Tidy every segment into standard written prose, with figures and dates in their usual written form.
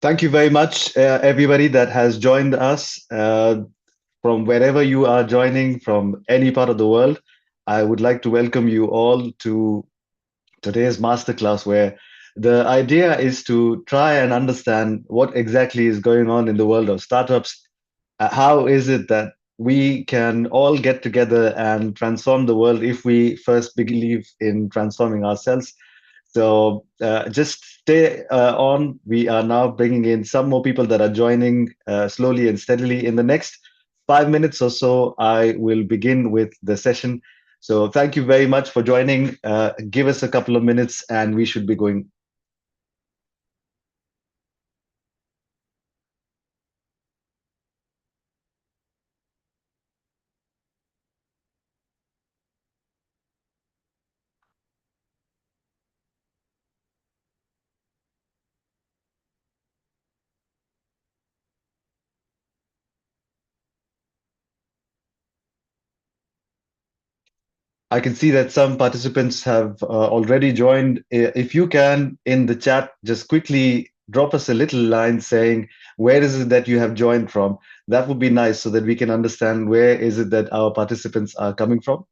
Thank you very much, everybody that has joined us from wherever you are joining from any part of the world. I would like to welcome you all to today's masterclass, where the idea is to try and understand what exactly is going on in the world of startups. How is it that we can all get together and transform the world if we first believe in transforming ourselves? So just stay on. We are now bringing in some more people that are joining slowly and steadily. In the next 5 minutes or so, I will begin with the session. So thank you very much for joining. Give us a couple of minutes and we should be going. I can see that some participants have already joined. If you can, in the chat, just quickly drop us a little line saying, where is it that you have joined from? That would be nice so that we can understand where is it that our participants are coming from.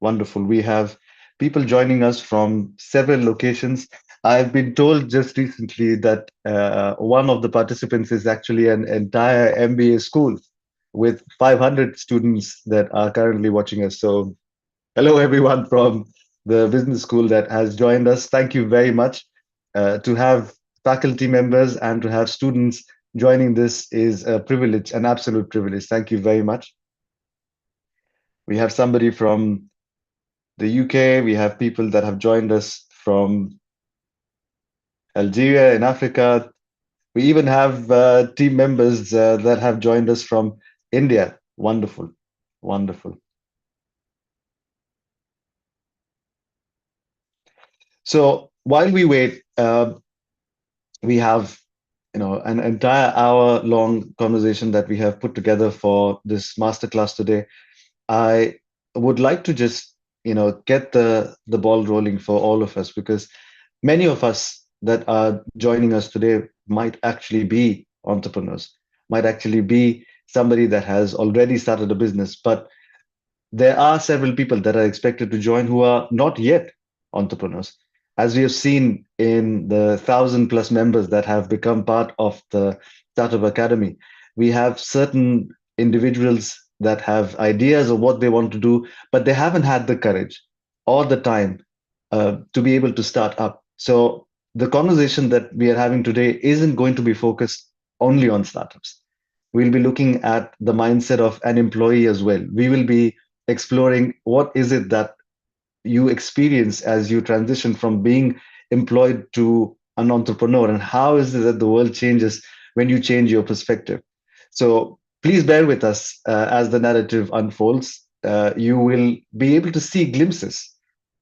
Wonderful. We have people joining us from several locations. I've been told just recently that one of the participants is actually an entire MBA school with 500 students that are currently watching us. So, hello, everyone from the business school that has joined us. Thank you very much. To have faculty members and to have students joining this is a privilege, an absolute privilege. Thank you very much. We have somebody from the UK. We have people that have joined us from Algeria in Africa. We even have team members that have joined us from India. Wonderful, wonderful. So while we wait, we have an entire hour-long conversation that we have put together for this masterclass today. I would like to just get the ball rolling for all of us because many of us that are joining us today might actually be entrepreneurs, might actually be somebody that has already started a business, but there are several people that are expected to join who are not yet entrepreneurs. As we have seen in the 1,000+ members that have become part of the Startup Academy, we have certain individuals that have ideas of what they want to do, but they haven't had the courage or the time to be able to start up. So the conversation that we are having today isn't going to be focused only on startups. We'll be looking at the mindset of an employee as well. We will be exploring what is it that you experience as you transition from being employed to an entrepreneur, and how is it that the world changes when you change your perspective. So please bear with us as the narrative unfolds. You will be able to see glimpses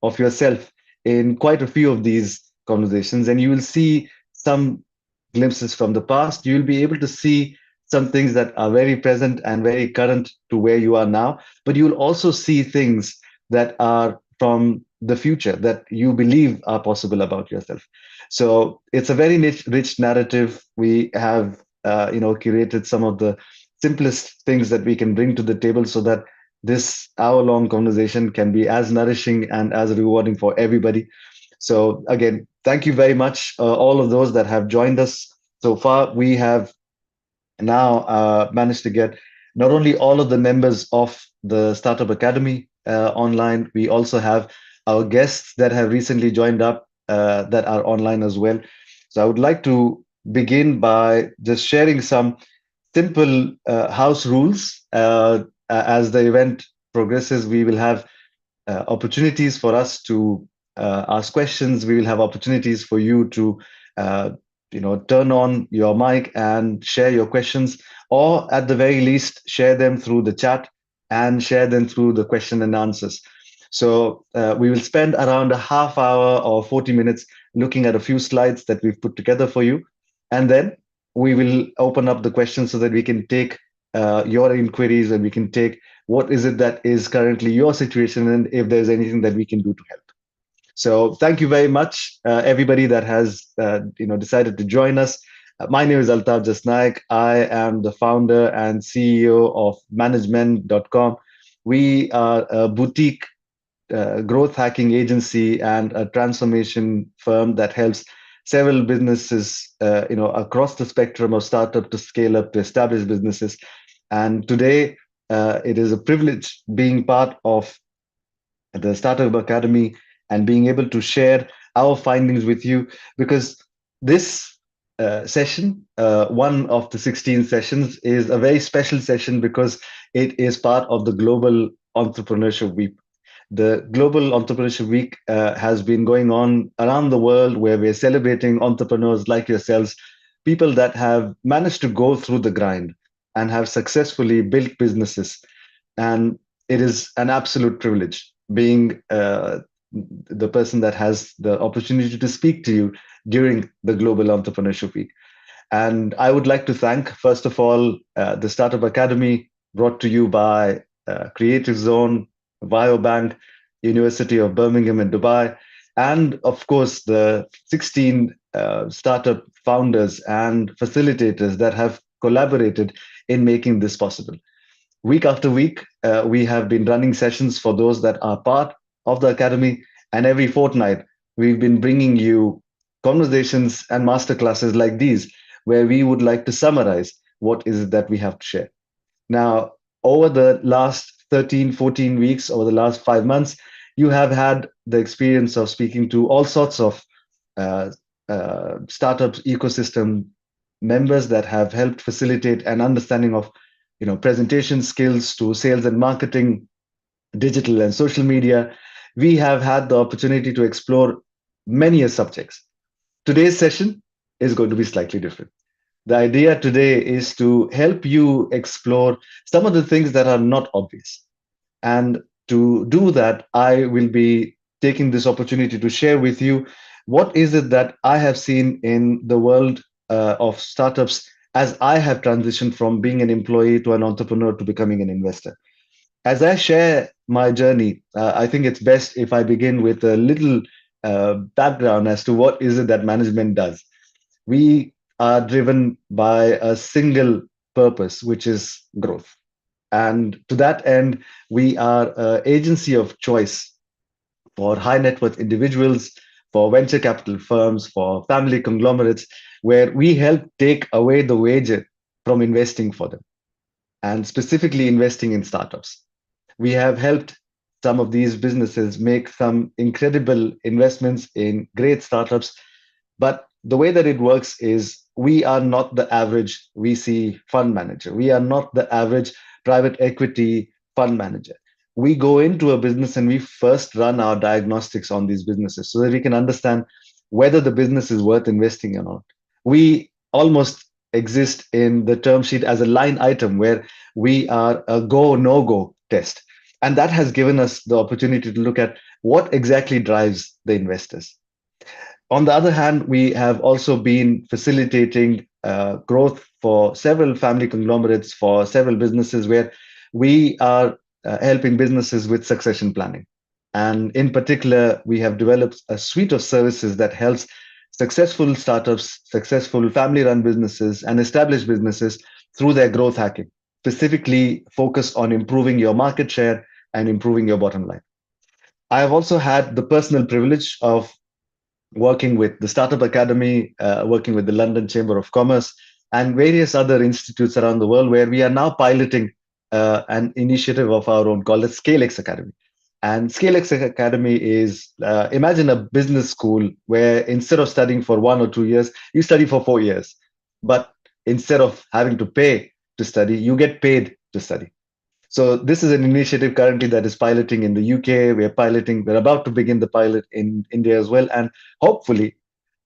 of yourself in quite a few of these conversations, and you will see some glimpses from the past. You will be able to see some things that are very present and very current to where you are now, but you will also see things that are from the future that you believe are possible about yourself. So it's a very rich narrative. We have curated some of the simplest things that we can bring to the table so that this hour-long conversation can be as nourishing and as rewarding for everybody. So again, thank you very much, all of those that have joined us so far. We have now managed to get not only all of the members of the Startup Academy online, we also have our guests that have recently joined up that are online as well. So I would like to begin by just sharing some simple house rules. As the event progresses, we will have opportunities for us to ask questions. We will have opportunities for you to turn on your mic and share your questions, or at the very least share them through the chat and share them through the question and answers. So we will spend around a half hour or 40 minutes looking at a few slides that we've put together for you, and then we will open up the questions so that we can take your inquiries and we can take what is it that is currently your situation, and if there's anything that we can do to help. So thank you very much, everybody that has decided to join us. My name is Altaf Jasnaik. I am the founder and CEO of Management.com. We are a boutique growth hacking agency and a transformation firm that helps several businesses, across the spectrum of startup to scale up to established businesses. And today, it is a privilege being part of the Startup Academy and being able to share our findings with you, because this session, one of the 16 sessions, is a very special session because it is part of the Global Entrepreneurship Week. The Global Entrepreneurship Week has been going on around the world, where we're celebrating entrepreneurs like yourselves, people that have managed to go through the grind and have successfully built businesses. And it is an absolute privilege being the person that has the opportunity to speak to you during the Global Entrepreneurship Week. And I would like to thank, first of all, the Startup Academy, brought to you by Creative Zone, Biobank, University of Birmingham in Dubai, and of course, the 16 startup founders and facilitators that have collaborated in making this possible. Week after week, we have been running sessions for those that are part of the Academy, and every fortnight, we've been bringing you conversations and masterclasses like these, where we would like to summarize what is it that we have to share. Now, over the last 13, 14 weeks, over the last 5 months, you have had the experience of speaking to all sorts of uh, startup ecosystem members that have helped facilitate an understanding of presentation skills to sales and marketing, digital and social media. We have had the opportunity to explore many subjects. Today's session is going to be slightly different. The idea today is to help you explore some of the things that are not obvious. And to do that, I will be taking this opportunity to share with you what is it that I have seen in the world of startups as I have transitioned from being an employee to an entrepreneur to becoming an investor. As I share my journey, I think it's best if I begin with a little background as to what is it that management does. We are driven by a single purpose, which is growth. And to that end, we are an agency of choice for high net worth individuals, for venture capital firms, for family conglomerates, where we help take away the wager from investing for them, and specifically investing in startups. We have helped some of these businesses make some incredible investments in great startups. But the way that it works is we are not the average VC fund manager. We are not the average private equity fund manager. We go into a business and we first run our diagnostics on these businesses so that we can understand whether the business is worth investing or not. We almost exist in the term sheet as a line item where we are a go, no go test. And that has given us the opportunity to look at what exactly drives the investors. On the other hand, we have also been facilitating growth for several family conglomerates, for several businesses where we are helping businesses with succession planning. And in particular, we have developed a suite of services that helps successful startups, successful family run businesses, and established businesses through their growth hacking, specifically focus on improving your market share and improving your bottom line. I have also had the personal privilege of working with the Startup Academy, working with the London Chamber of Commerce, and various other institutes around the world, where we are now piloting an initiative of our own called the ScaleX Academy. And ScaleX Academy is imagine a business school where instead of studying for 1 or 2 years, you study for 4 years. But instead of having to pay to study, you get paid to study. So this is an initiative currently that is piloting in the UK. We're about to begin the pilot in India as well. And hopefully,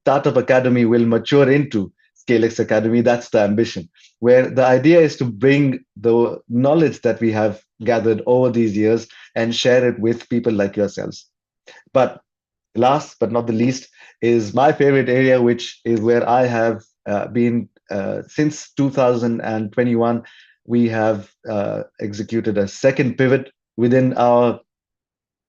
Startup Academy will mature into ScaleX Academy. That's the ambition, where the idea is to bring the knowledge that we have gathered over these years and share it with people like yourselves. But last but not the least is my favorite area, which is where I have been since 2021, we have executed a second pivot within our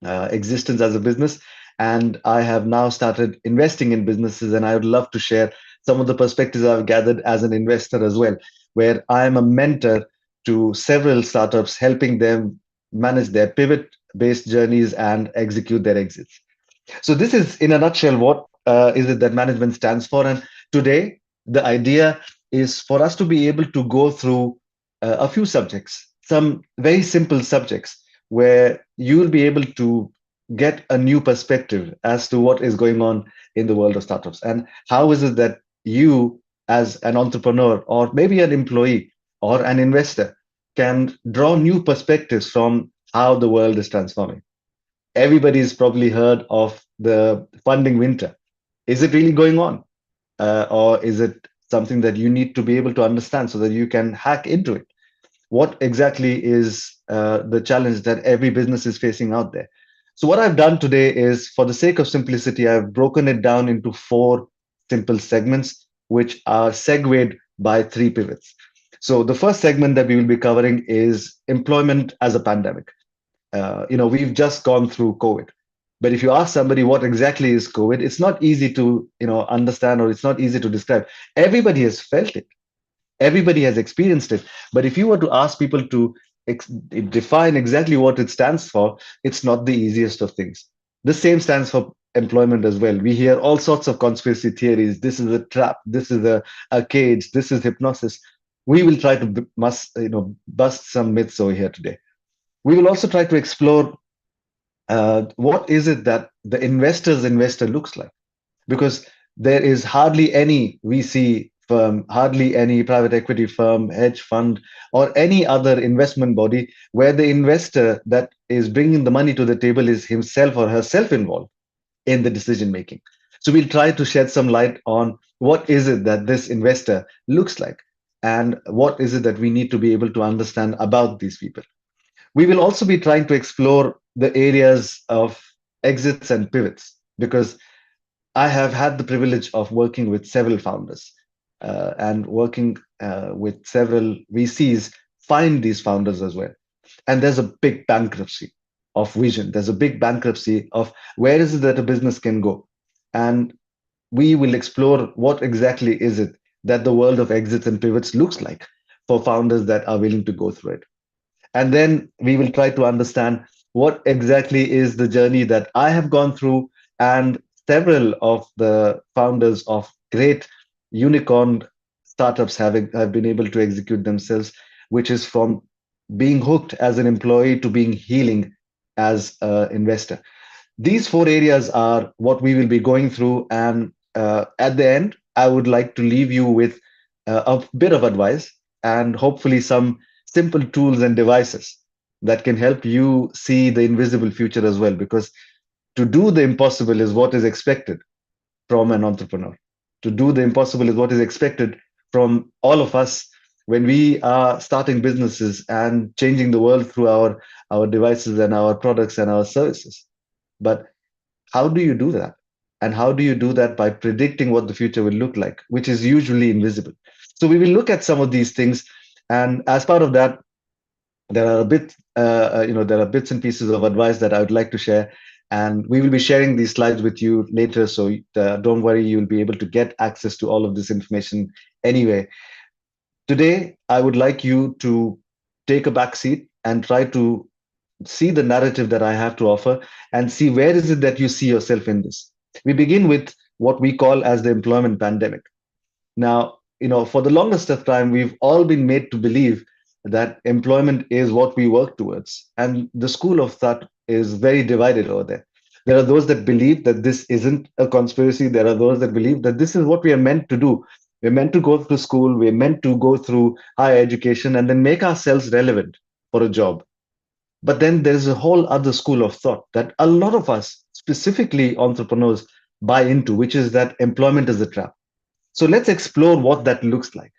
existence as a business. And I have now started investing in businesses, and I would love to share some of the perspectives I've gathered as an investor as well, where I'm a mentor to several startups, helping them manage their pivot based journeys and execute their exits. So this is, in a nutshell, what is it that management stands for. And today, the idea is for us to be able to go through a few subjects, some very simple subjects, where you will be able to get a new perspective as to what is going on in the world of startups, and how is it that you, as an entrepreneur or maybe an employee or an investor, can draw new perspectives from how the world is transforming. Everybody's probably heard of the funding winter. Is it really going on? Or is it something that you need to be able to understand so that you can hack into it? What exactly is the challenge that every business is facing out there? So, what I've done today is, for the sake of simplicity, I've broken it down into four simple segments, which are segued by three pivots. So, the first segment that we will be covering is employment as a pandemic. We've just gone through COVID. But if you ask somebody what exactly is COVID, it's not easy to, understand, or it's not easy to describe. Everybody has felt it. Everybody has experienced it. But if you were to ask people to define exactly what it stands for, it's not the easiest of things. The same stands for employment as well. We hear all sorts of conspiracy theories. This is a trap. This is a cage. This is hypnosis. We will try to bust some myths over here today. We will also try to explore what is it that the investor's investor looks like, because there is hardly any VC firm, hardly any private equity firm, hedge fund, or any other investment body where the investor that is bringing the money to the table is himself or herself involved in the decision making. So we'll try to shed some light on what is it that this investor looks like, and what is it that we need to be able to understand about these people. We will also be trying to explore the areas of exits and pivots, because I have had the privilege of working with several founders and working with several VCs find these founders as well. And there's a big bankruptcy of vision. There's a big bankruptcy of where is it that a business can go. And we will explore what exactly is it that the world of exits and pivots looks like for founders that are willing to go through it. And then we will try to understand what exactly is the journey that I have gone through, and several of the founders of great unicorn startups have been able to execute themselves, which is from being hooked as an employee to being healing as an investor. These four areas are what we will be going through. And at the end, I would like to leave you with a bit of advice, and hopefully some simple tools and devices that can help you see the invisible future as well. Because to do the impossible is what is expected from an entrepreneur. To do the impossible is what is expected from all of us when we are starting businesses and changing the world through our devices and our products and our services. But how do you do that? And how do you do that by predicting what the future will look like, which is usually invisible? So we will look at some of these things, and as part of that, there are bits and pieces of advice that I would like to share, and we will be sharing these slides with you later. So don't worry, you'll be able to get access to all of this information anyway. Today, I would like you to take a back seat and try to see the narrative that I have to offer, and see where is it that you see yourself in this. We begin with what we call as the employment pandemic. Now, for the longest of time, we've all been made to believe that employment is what we work towards. And the school of thought is very divided over there. There are those that believe that this isn't a conspiracy. There are those that believe that this is what we are meant to do. We're meant to go through school, we're meant to go through higher education and then make ourselves relevant for a job. But then there's a whole other school of thought that a lot of us, specifically entrepreneurs, buy into, which is that employment is a trap. So let's explore what that looks like.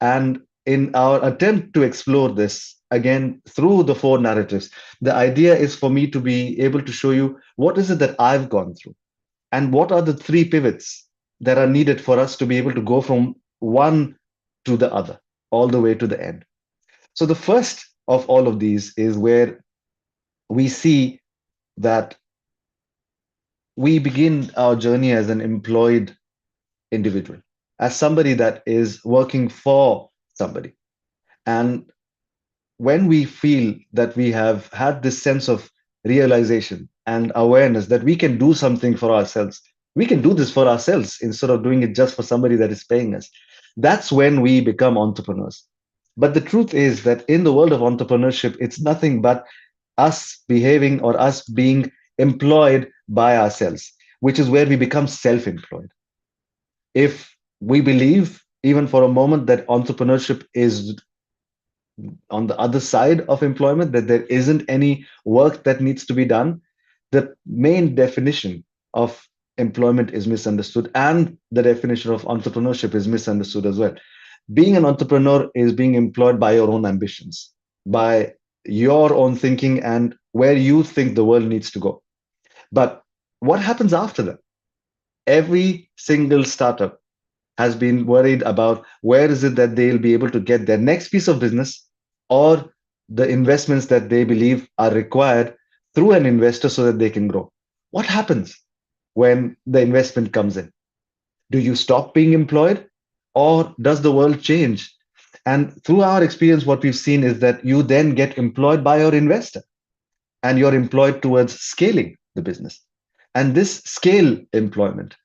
And in our attempt to explore this, again, through the four narratives, the idea is for me to be able to show you what is it that I've gone through, and what are the three pivots that are needed for us to be able to go from one to the other, all the way to the end. So the first of all of these is where we see that we begin our journey as an employed individual, as somebody that is working for somebody. And when we feel that we have had this sense of realization and awareness that we can do something for ourselves, we can do this for ourselves instead of doing it just for somebody that is paying us. That's when we become entrepreneurs. But the truth is that in the world of entrepreneurship, it's nothing but us behaving or us being employed by ourselves, which is where we become self employed. If we believe, even for a moment, that entrepreneurship is on the other side of employment, that there isn't any work that needs to be done, the main definition of employment is misunderstood, and the definition of entrepreneurship is misunderstood as well. Being an entrepreneur is being employed by your own ambitions, by your own thinking, and where you think the world needs to go. But what happens after that? Every single startup has been worried about where is it that they'll be able to get their next piece of business or the investments that they believe are required through an investor so that they can grow. What happens when the investment comes in? Do you stop being employed or does the world change? And through our experience, what we've seen is that you then get employed by your investor and you're employed towards scaling the business. And this scale employment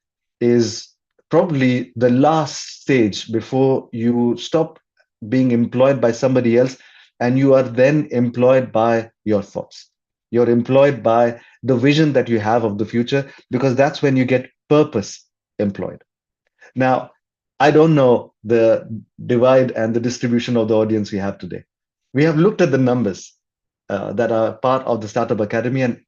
is probably the last stage before you stop being employed by somebody else and you are then employed by your thoughts. You're employed by the vision that you have of the future because that's when you get purpose employed. Now, I don't know the divide and the distribution of the audience we have today. We have looked at the numbers that are part of the Startup Academy, and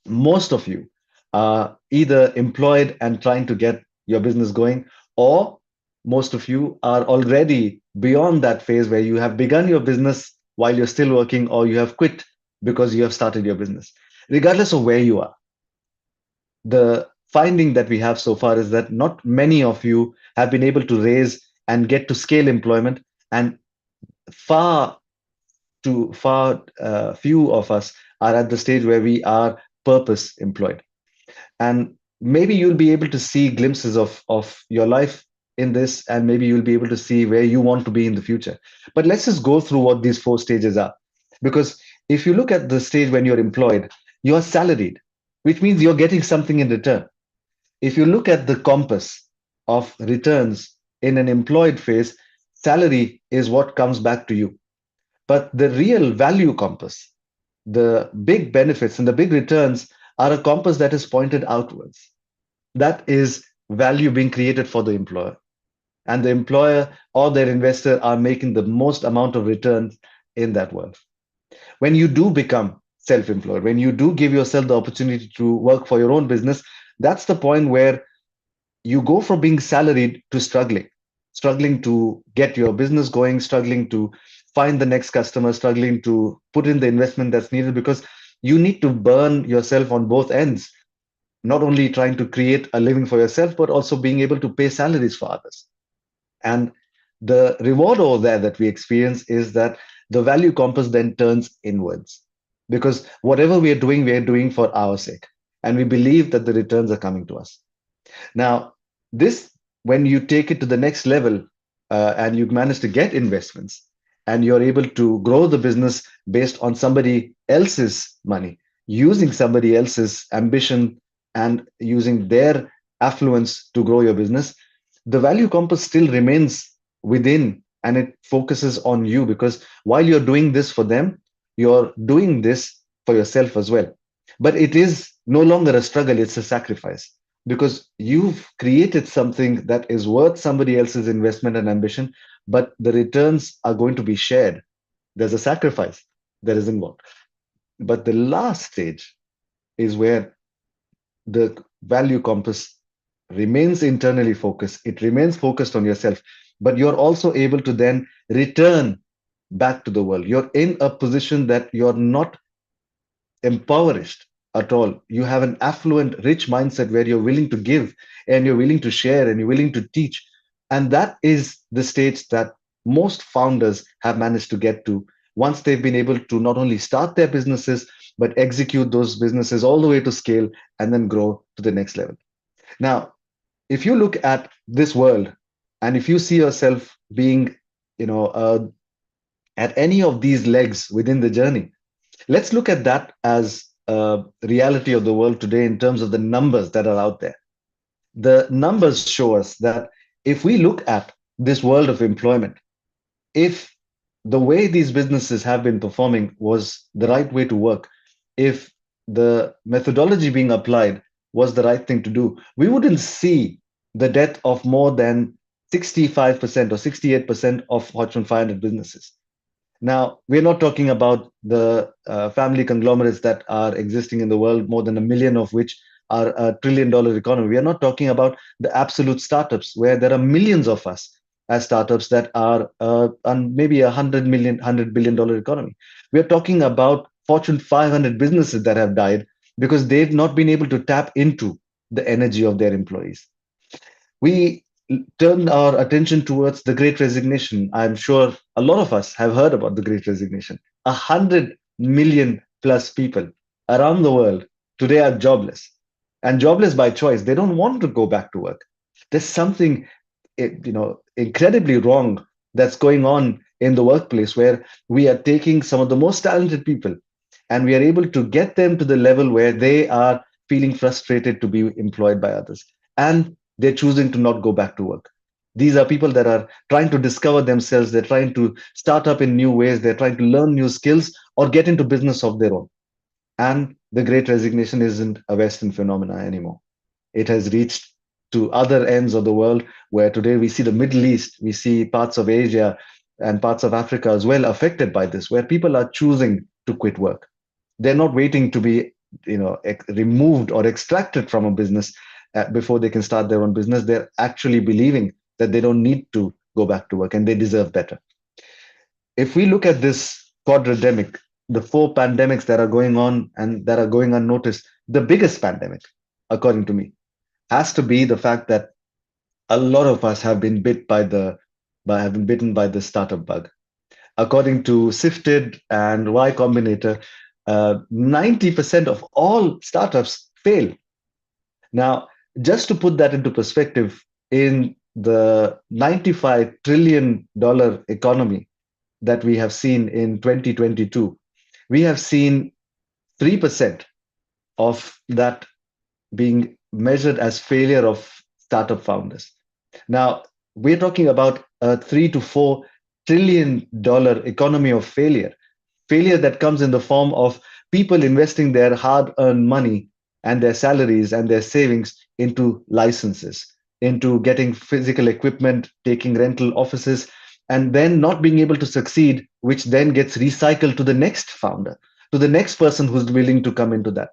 most of you are either employed and trying to get your business going, or most of you are already beyond that phase where you have begun your business while you're still working, or you have quit because you have started your business. Regardless of where you are, the finding that we have so far is that not many of you have been able to raise and get to scale employment, and far far few of us are at the stage where we are purpose employed. And maybe you'll be able to see glimpses of your life in this, and maybe you'll be able to see where you want to be in the future. But let's just go through what these four stages are. Because if you look at the stage when you're employed, you're salaried, which means you're getting something in return. If you look at the compass of returns in an employed phase, salary is what comes back to you. But the real value compass, the big benefits and the big returns, are a compass that is pointed outwards. That is value being created for the employer. And the employer or their investor are making the most amount of returns in that world. When you do become self employed, when you do give yourself the opportunity to work for your own business, that's the point where you go from being salaried to struggling to get your business going, struggling to find the next customer, struggling to put in the investment that's needed because you need to burn yourself on both ends, not only trying to create a living for yourself, but also being able to pay salaries for others. And the reward over there that we experience is that the value compass then turns inwards because whatever we are doing for our sake. And we believe that the returns are coming to us. Now, this, when you take it to the next level and you manage to get investments and you're able to grow the business based on somebody else's money, using somebody else's ambition and using their affluence to grow your business, the value compass still remains within and it focuses on you because while you're doing this for them, you're doing this for yourself as well. But it is no longer a struggle, it's a sacrifice because you've created something that is worth somebody else's investment and ambition, but the returns are going to be shared. There's a sacrifice that is involved. But the last stage is where the value compass remains internally focused. It remains focused on yourself, but you're also able to then return back to the world. You're in a position that you're not impoverished at all. You have an affluent, rich mindset where you're willing to give and you're willing to share and you're willing to teach. And that is the stage that most founders have managed to get to once they've been able to not only start their businesses, but execute those businesses all the way to scale and then grow to the next level. Now, if you look at this world and if you see yourself being, you know, at any of these legs within the journey, let's look at that as a reality of the world today in terms of the numbers that are out there. The numbers show us that if we look at this world of employment, if the way these businesses have been performing was the right way to work, if the methodology being applied was the right thing to do, we wouldn't see the death of more than 65% or 68% of Fortune 500 businesses. Now, we're not talking about the family conglomerates that are existing in the world, more than a million of which are a $1 trillion economy. We are not talking about the absolute startups, where there are millions of us as startups that are on maybe $100 billion economy. We are talking about Fortune 500 businesses that have died because they've not been able to tap into the energy of their employees. We turned our attention towards the Great Resignation. I'm sure a lot of us have heard about the Great Resignation. 100 million plus people around the world today are jobless, and jobless by choice. They don't want to go back to work. There's something, incredibly wrong that's going on in the workplace, where we are taking some of the most talented people and we are able to get them to the level where they are feeling frustrated to be employed by others, and they're choosing to not go back to work. These are people that are trying to discover themselves. They're trying to start up in new ways. They're trying to learn new skills or get into business of their own. And the Great Resignation isn't a Western phenomena anymore. It has reached to other ends of the world, where today we see the Middle East, we see parts of Asia and parts of Africa as well affected by this, where people are choosing to quit work. They're not waiting to be, removed or extracted from a business before they can start their own business. They're actually believing that they don't need to go back to work and they deserve better. If we look at this quadrademic, the four pandemics that are going on and that are going unnoticed, the biggest pandemic, according to me, has to be the fact that a lot of us have been have been bitten by the startup bug. According to Sifted and Y Combinator, 90% of all startups fail. Now, just to put that into perspective, in the $95 trillion economy that we have seen in 2022, we have seen 3% of that being measured as failure of startup founders. Now, we're talking about a $3 to $4 trillion economy of failure that comes in the form of people investing their hard earned money and their salaries and their savings into licenses, into getting physical equipment, taking rental offices, and then not being able to succeed, which then gets recycled to the next founder, to the next person who's willing to come into that.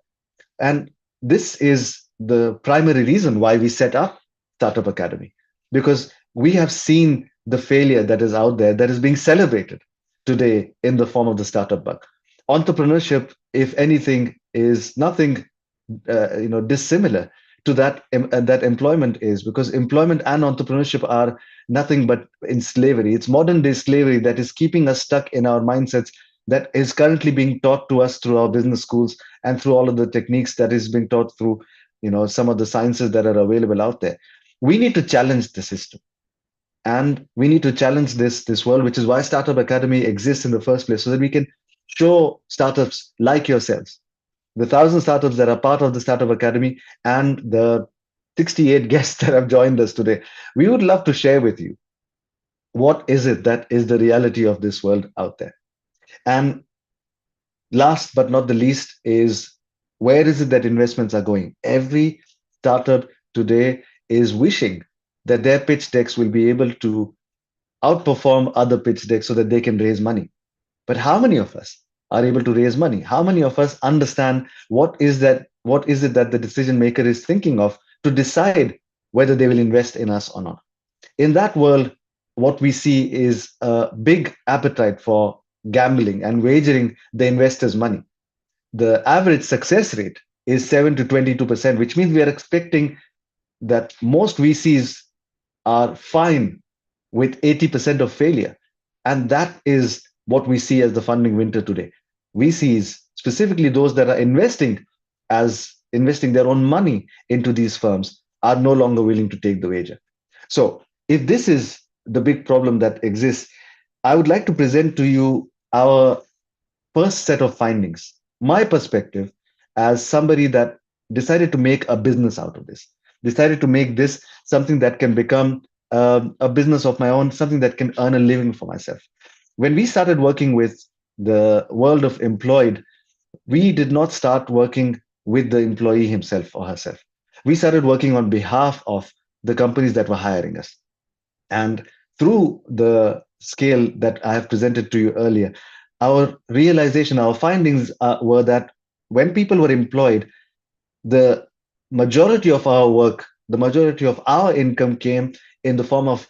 And this is the primary reason why we set up Startup Academy, because we have seen the failure that is out there that is being celebrated today in the form of the startup bug. Entrepreneurship, if anything, is nothing dissimilar to that employment is, because employment and entrepreneurship are nothing but in slavery. It's modern day slavery that is keeping us stuck in our mindsets, that is currently being taught to us through our business schools and through all of the techniques that is being taught through some of the sciences that are available out there. We need to challenge the system, and we need to challenge this world, which is why Startup Academy exists in the first place, so that we can show startups like yourselves, the 1,000 startups that are part of the Startup Academy, and the 68 guests that have joined us today. We would love to share with you what is it that is the reality of this world out there. And last but not the least is, where is it that investments are going? Every startup today is wishing that their pitch decks will be able to outperform other pitch decks so that they can raise money. But how many of us are able to raise money? How many of us understand what is it that the decision maker is thinking of to decide whether they will invest in us or not? In that world, what we see is a big appetite for gambling and wagering the investors' money. The average success rate is 7 to 22%, which means we are expecting that most VCs are fine with 80% of failure. And that is what we see as the funding winter today. We see is specifically those that are investing their own money into these firms are no longer willing to take the wager. So if this is the big problem that exists, I would like to present to you our first set of findings, my perspective as somebody that decided to make a business out of this, decided to make this something that can become a business of my own, something that can earn a living for myself. When we started working with the world of employed, we did not start working with the employee himself or herself. We started working on behalf of the companies that were hiring us. And through the scale that I have presented to you earlier, our realization, our findings were that when people were employed, the majority of our work, the majority of our income came in the form of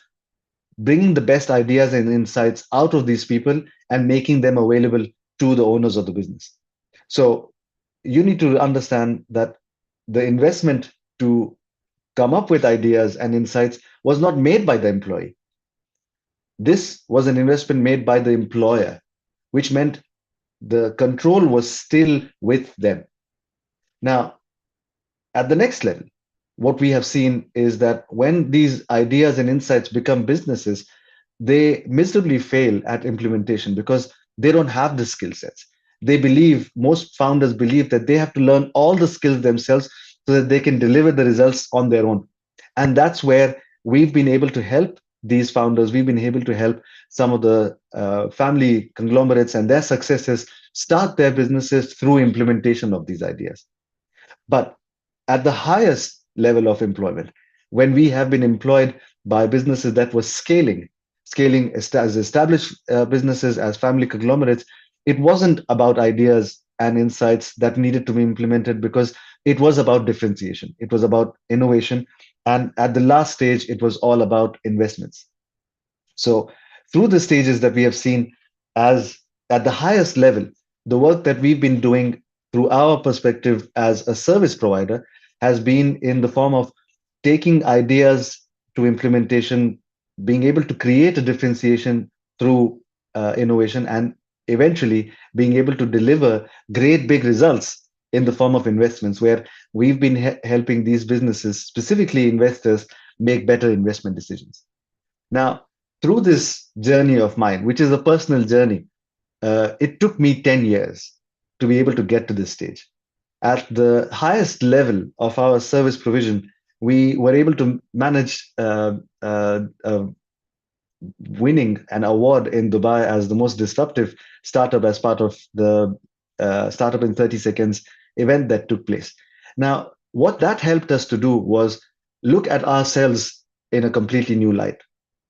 bringing the best ideas and insights out of these people and making them available to the owners of the business. So you need to understand that the investment to come up with ideas and insights was not made by the employee. This was an investment made by the employer, which meant the control was still with them. Now, at the next level, what we have seen is that when these ideas and insights become businesses, they miserably fail at implementation because they don't have the skill sets. Most founders believe that they have to learn all the skills themselves so that they can deliver the results on their own. And that's where we've been able to help these founders. We've been able to help some of the family conglomerates and their successes start their businesses through implementation of these ideas. But at the highest level of employment, when we have been employed by businesses that were scaling as established businesses, as family conglomerates, it wasn't about ideas and insights that needed to be implemented because it was about differentiation, it was about innovation, and at the last stage, it was all about investments. So, through the stages that we have seen, as at the highest level, the work that we've been doing through our perspective as a service provider has been in the form of taking ideas to implementation, being able to create a differentiation through innovation, and eventually being able to deliver great big results in the form of investments, where we've been helping these businesses, specifically investors, make better investment decisions. Now, through this journey of mine, which is a personal journey, it took me 10 years to be able to get to this stage. At the highest level of our service provision, we were able to manage winning an award in Dubai as the most disruptive startup as part of the Startup in 30 Seconds event that took place. Now, what that helped us to do was look at ourselves in a completely new light,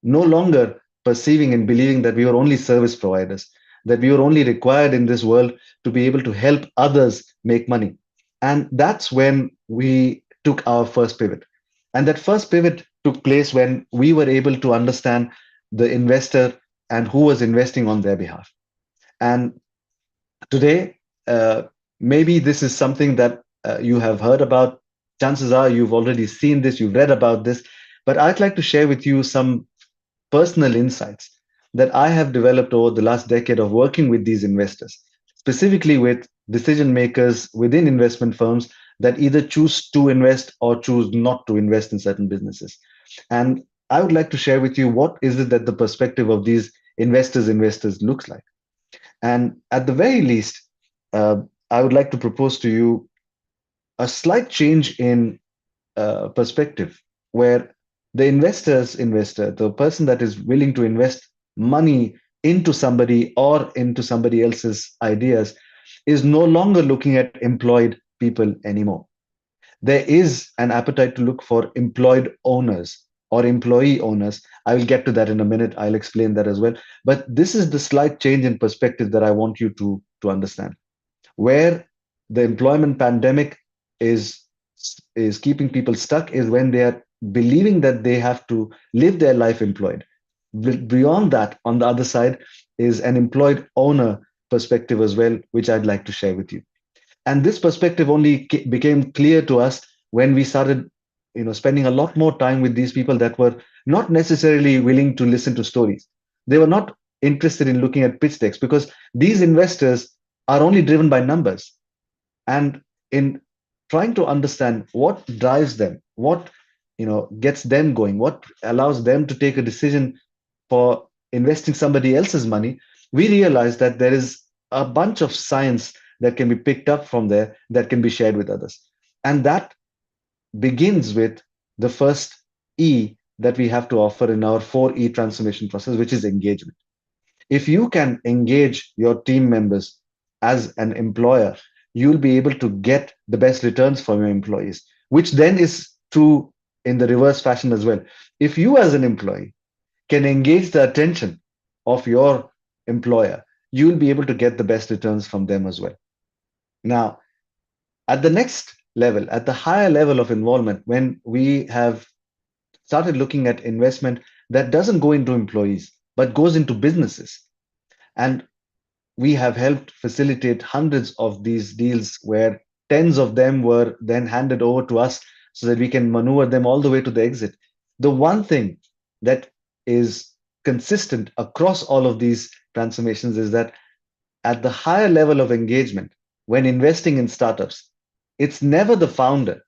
no longer perceiving and believing that we were only service providers, that we were only required in this world to be able to help others make money. And that's when we took our first pivot. And that first pivot took place when we were able to understand the investor and who was investing on their behalf. And today, maybe this is something that you have heard about. Chances are you've already seen this, you've read about this, but I'd like to share with you some personal insights that I have developed over the last decade of working with these investors, specifically with decision makers within investment firms that either choose to invest or choose not to invest in certain businesses. And I would like to share with you what is it that the perspective of these investors looks like. And at the very least, uh, I would like to propose to you a slight change in perspective where the person that is willing to invest money into somebody or into somebody else's ideas, is no longer looking at employed people anymore. There is an appetite to look for employed owners or employee owners. I will get to that in a minute. I'll explain that as well. But this is the slight change in perspective that I want you to understand. Where the employment pandemic is is keeping people stuck is when they are believing that they have to live their life employed. Beyond that, on the other side, is an employed owner perspective as well, which I'd like to share with you. And this perspective only became clear to us when we started, spending a lot more time with these people that were not necessarily willing to listen to stories. They were not interested in looking at pitch decks because these investors are only driven by numbers. And in trying to understand what drives them, what gets them going, what allows them to take a decision for investing somebody else's money, we realize that there is a bunch of science that can be picked up from there that can be shared with others. And that begins with the first E that we have to offer in our 4E transformation process, which is engagement. If you can engage your team members as an employer, you'll be able to get the best returns from your employees, which then is true in the reverse fashion as well. If you, as an employee, can engage the attention of your employer, you'll be able to get the best returns from them as well. Now, at the next level, at the higher level of involvement, when we have started looking at investment that doesn't go into employees, but goes into businesses. And we have helped facilitate hundreds of these deals where tens of them were then handed over to us so that we can maneuver them all the way to the exit. The one thing that is consistent across all of these transformations is that at the higher level of engagement, when investing in startups, it's never the founder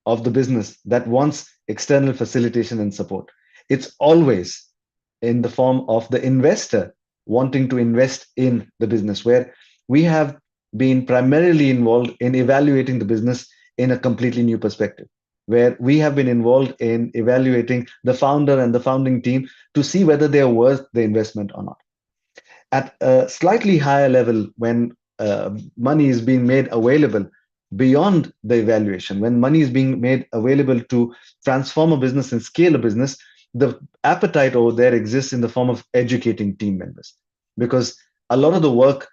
of the business that wants external facilitation and support. It's always in the form of the investor wanting to invest in the business, where we have been primarily involved in evaluating the business in a completely new perspective, where we have been involved in evaluating the founder and the founding team to see whether they are worth the investment or not. At a slightly higher level, when money is being made available beyond the evaluation, when money is being made available to transform a business and scale a business, the appetite over there exists in the form of educating team members. Because a lot of the work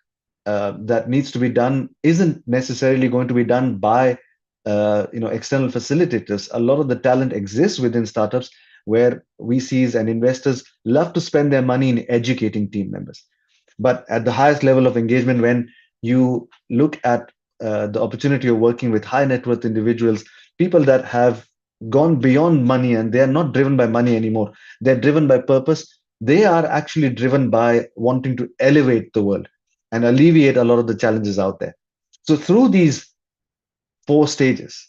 that needs to be done isn't necessarily going to be done by external facilitators. A lot of the talent exists within startups where VCs and investors love to spend their money in educating team members. But at the highest level of engagement, when you look at the opportunity of working with high net worth individuals, people that have gone beyond money and they are not driven by money anymore, they're driven by purpose. They are actually driven by wanting to elevate the world and alleviate a lot of the challenges out there. So, through these four stages,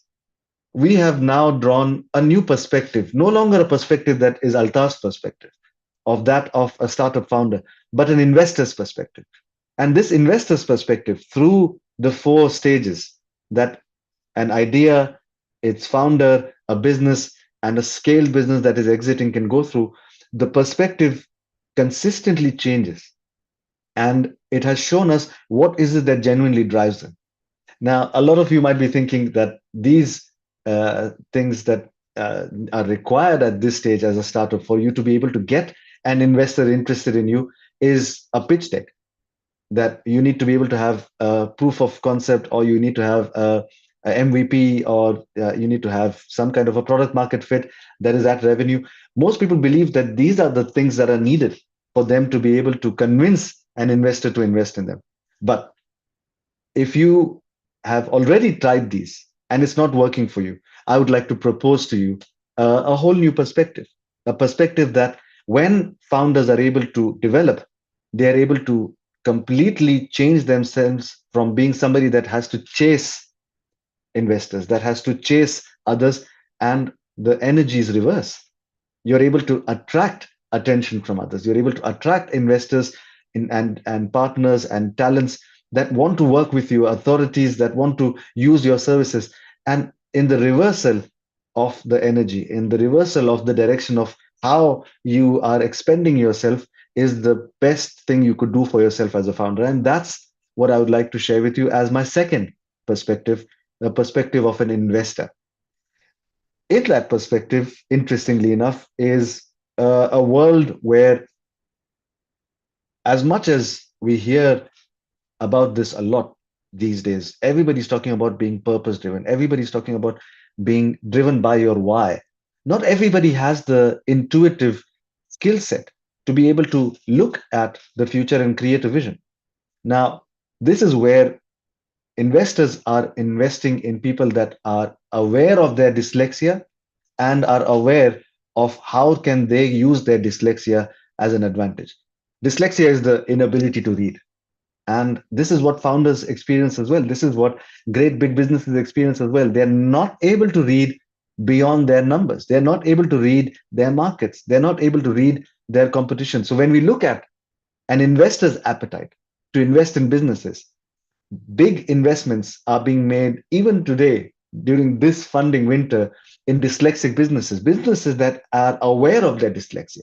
we have now drawn a new perspective, no longer a perspective that is Altar's perspective, of that of a startup founder, but an investor's perspective. And this investor's perspective, through the four stages that an idea, its founder, a business, and a scaled business that is exiting can go through, the perspective consistently changes. And it has shown us what is it that genuinely drives them. Now, a lot of you might be thinking that these things that are required at this stage as a startup for you to be able to get an investor interested in you is a pitch deck, that you need to be able to have a proof of concept, or you need to have a MVP, or you need to have some kind of a product market fit that is at revenue. Most people believe that these are the things that are needed for them to be able to convince an investor to invest in them. But if you have already tried these and it's not working for you, I would like to propose to you a whole new perspective, a perspective that when founders are able to develop, they are able to completely change themselves from being somebody that has to chase investors, that has to chase others, and the energy is reverse. You're able to attract attention from others. You're able to attract investors and partners and talents that want to work with you, authorities that want to use your services. And in the reversal of the energy, in the reversal of the direction of how you are expending yourself, is the best thing you could do for yourself as a founder. And that's what I would like to share with you as my second perspective, the perspective of an investor. In that perspective, interestingly enough, is a world where, as much as we hear about this a lot these days, everybody's talking about being purpose driven, everybody's talking about being driven by your why. Not everybody has the intuitive skill set to be able to look at the future and create a vision. Now, this is where investors are investing in people that are aware of their dyslexia and are aware of how can they use their dyslexia as an advantage. Dyslexia is the inability to read. And this is what founders experience as well. This is what great big businesses experience as well. They're not able to read beyond their numbers. They're not able to read their markets. They're not able to read their competition. So when we look at an investor's appetite to invest in businesses, big investments are being made even today during this funding winter in dyslexic businesses, businesses that are aware of their dyslexia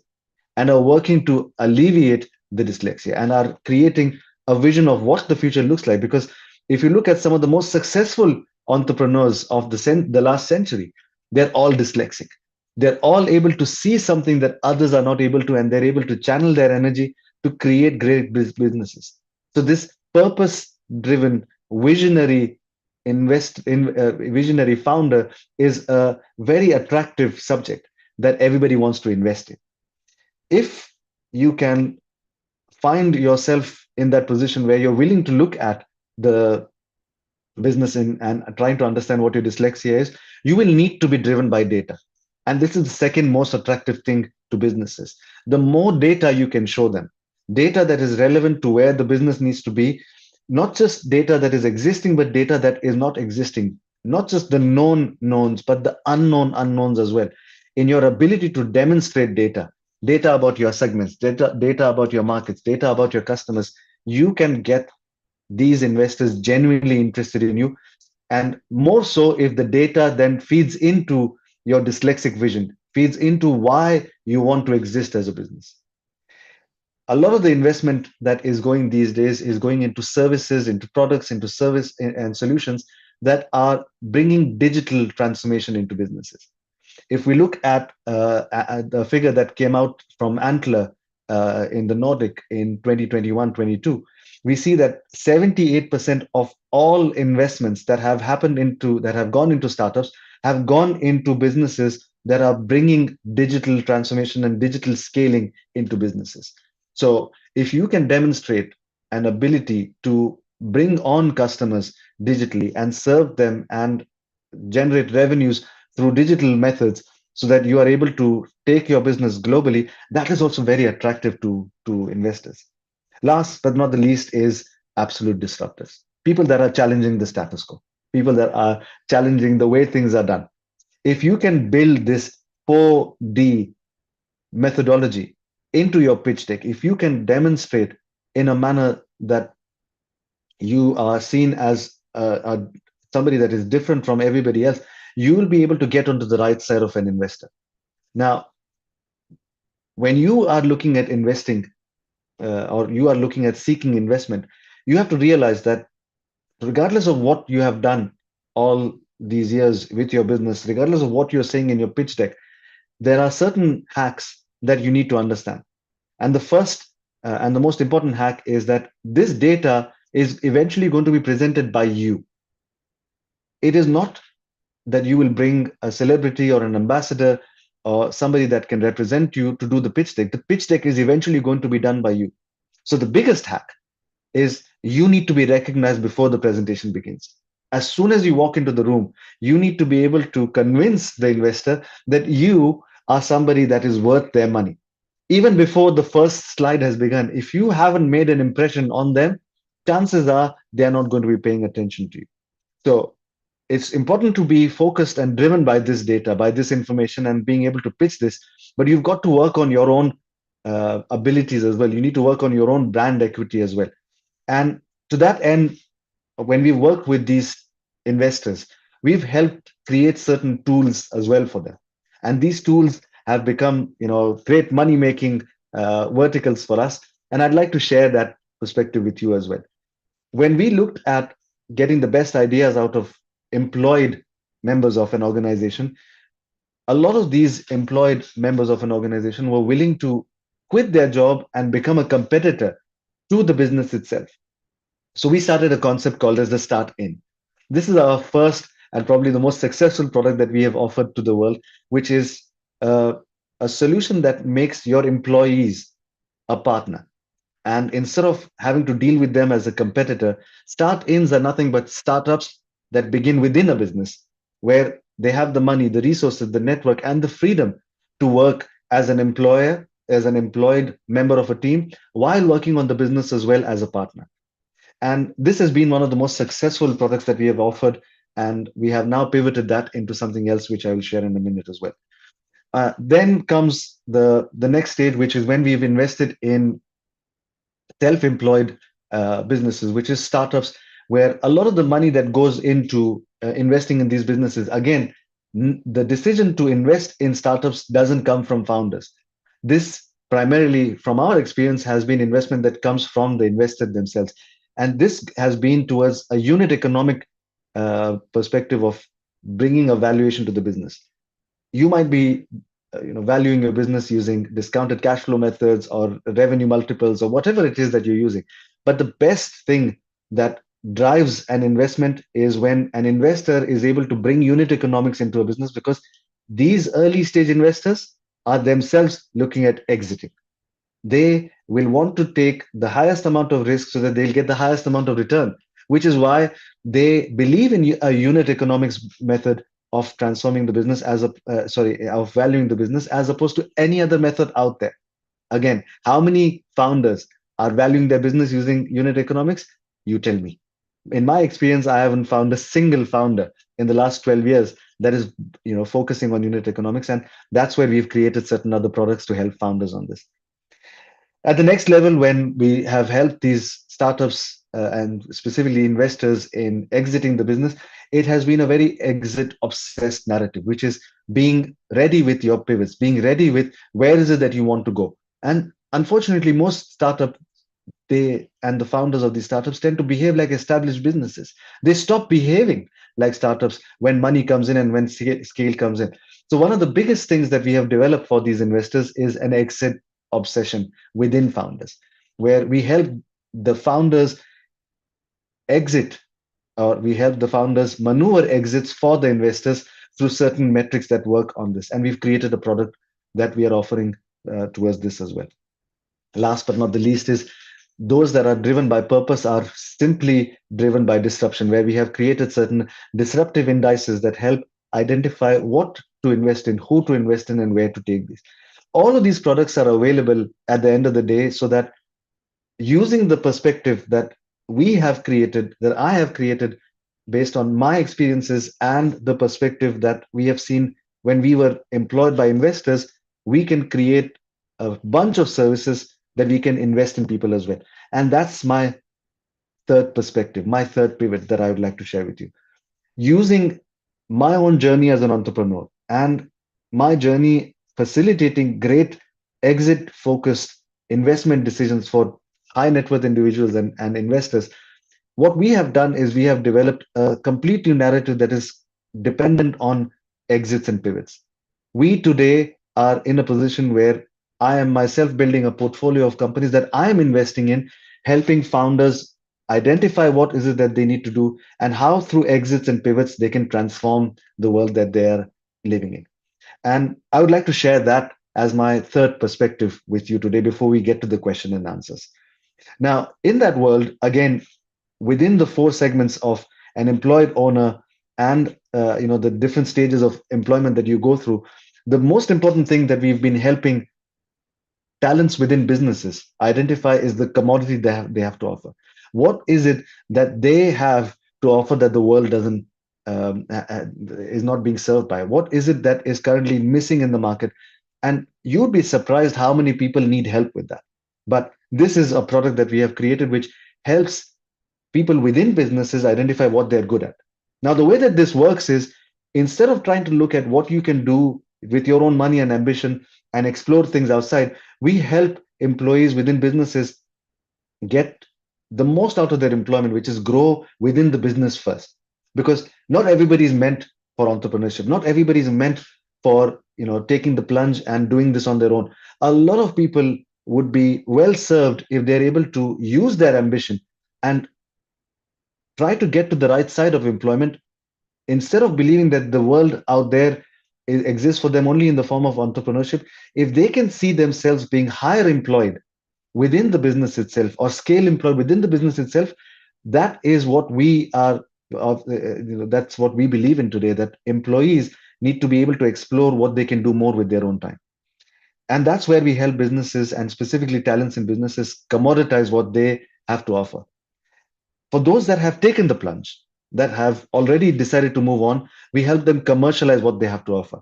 and are working to alleviate the dyslexia and are creating a vision of what the future looks like. Because if you look at some of the most successful entrepreneurs of the last century, they're all dyslexic. They're all able to see something that others are not able to, and they're able to channel their energy to create great businesses. So this purpose-driven, visionary founder is a very attractive subject that everybody wants to invest in. If you can find yourself in that position where you're willing to look at the business and trying to understand what your dyslexia is, you will need to be driven by data. And this is the second most attractive thing to businesses. The more data you can show them, data that is relevant to where the business needs to be, not just data that is existing, but data that is not existing, not just the known knowns, but the unknown unknowns as well. In your ability to demonstrate data, data about your segments, data about your markets, data about your customers, you can get these investors genuinely interested in you. And more so if the data then feeds into your dyslexic vision, feeds into why you want to exist as a business. A lot of the investment that is going these days is going into services, into products, into service and solutions that are bringing digital transformation into businesses. If we look at the figure that came out from Antler in the Nordic in 2021-22, we see that 78% of all investments that have gone into startups have gone into businesses that are bringing digital transformation and digital scaling into businesses. So if you can demonstrate an ability to bring on customers digitally and serve them and generate revenues through digital methods so that you are able to take your business globally, that is also very attractive to investors. Last but not the least is absolute disruptors. People that are challenging the status quo, people that are challenging the way things are done. If you can build this 4D methodology into your pitch deck, if you can demonstrate in a manner that you are seen as somebody that is different from everybody else, you will be able to get onto the right side of an investor. Now, when you are looking at investing or you are looking at seeking investment, you have to realize that regardless of what you have done all these years with your business, regardless of what you're saying in your pitch deck, there are certain hacks that you need to understand. And the first and the most important hack is that this data is eventually going to be presented by you. It is not that you will bring a celebrity or an ambassador or somebody that can represent you to do the pitch deck. The pitch deck is eventually going to be done by you. So the biggest hack is you need to be recognized before the presentation begins. As soon as you walk into the room, you need to be able to convince the investor that you are somebody that is worth their money. Even before the first slide has begun, if you haven't made an impression on them, chances are they're not going to be paying attention to you. So it's important to be focused and driven by this data, by this information, and being able to pitch this. But you've got to work on your own abilities as well. You need to work on your own brand equity as well. And to that end, when we work with these investors, we've helped create certain tools as well for them. And these tools have become, great money making verticals for us. And I'd like to share that perspective with you as well. When we looked at getting the best ideas out of employed members of an organization, a lot of these employed members of an organization were willing to quit their job and become a competitor to the business itself. So we started a concept called as the Start In. This is our first and probably the most successful product that we have offered to the world, which is a solution that makes your employees a partner. And instead of having to deal with them as a competitor, start-ins are nothing but startups that begin within a business where they have the money, the resources, the network, and the freedom to work as an employer as an employed member of a team while working on the business as well as a partner. And this has been one of the most successful products that we have offered. And we have now pivoted that into something else, which I will share in a minute as well. Then comes the next stage, which is when we've invested in self-employed businesses, which is startups, where a lot of the money that goes into investing in these businesses, again, the decision to invest in startups doesn't come from founders. This primarily, from our experience, has been investment that comes from the investor themselves. And this has been towards a unit economic perspective of bringing a valuation to the business. You might be valuing your business using discounted cash flow methods or revenue multiples or whatever it is that you're using, but the best thing that drives an investment is when an investor is able to bring unit economics into a business, because these early stage investors are themselves looking at exiting. They will want to take the highest amount of risk so that they'll get the highest amount of return, which is why they believe in a unit economics method of transforming the business as a of valuing the business as opposed to any other method out there. Again, how many founders are valuing their business using unit economics? You tell me. In my experience, I haven't found a single founder in the last 12 years that is focusing on unit economics, and that's where we've created certain other products to help founders on this. At the next level, when we have helped these startups and specifically investors in exiting the business, it has been a very exit obsessed narrative, which is being ready with your pivots, being ready with where is it that you want to go. And unfortunately, most startup they and the founders of these startups tend to behave like established businesses. They stop behaving like startups when money comes in and when scale comes in. So one of the biggest things that we have developed for these investors is an exit obsession within founders, where we help the founders exit, or we help the founders maneuver exits for the investors through certain metrics that work on this. And we've created a product that we are offering towards this as well. Last but not the least is those that are driven by purpose are simply driven by disruption, where we have created certain disruptive indices that help identify what to invest in, who to invest in, and where to take these. All of these products are available at the end of the day, so that using the perspective that we have created, that I have created based on my experiences and the perspective that we have seen when we were employed by investors, we can create a bunch of services that we can invest in people as well. And that's my third perspective, my third pivot that I would like to share with you. Using my own journey as an entrepreneur and my journey facilitating great exit focused investment decisions for high net worth individuals and investors, what we have done is we have developed a complete new narrative that is dependent on exits and pivots. We today are in a position where I am myself building a portfolio of companies that I am investing in, helping founders identify what is it that they need to do and how through exits and pivots they can transform the world that they are living in. And I would like to share that as my third perspective with you today before we get to the question and answers. Now, in that world, again, within the four segments of an employed owner and the different stages of employment that you go through, the most important thing that we've been helping talents within businesses identify is the commodity they have to offer. What is it that they have to offer that the world doesn't is not being served by? What is it that is currently missing in the market? And you'd be surprised how many people need help with that. But this is a product that we have created which helps people within businesses identify what they're good at. Now, the way that this works is, instead of trying to look at what you can do with your own money and ambition and explore things outside, we help employees within businesses get the most out of their employment, which is grow within the business first. Because not everybody is meant for entrepreneurship. Not everybody is meant for taking the plunge and doing this on their own. A lot of people would be well served if they're able to use their ambition and try to get to the right side of employment, instead of believing that the world out there exists for them only in the form of entrepreneurship. If they can see themselves being higher employed within the business itself or scale employed within the business itself, that is what we are that's what we believe in today, that employees need to be able to explore what they can do more with their own time. And that's where we help businesses and specifically talents in businesses commoditize what they have to offer. For those that have taken the plunge, that have already decided to move on, we help them commercialize what they have to offer.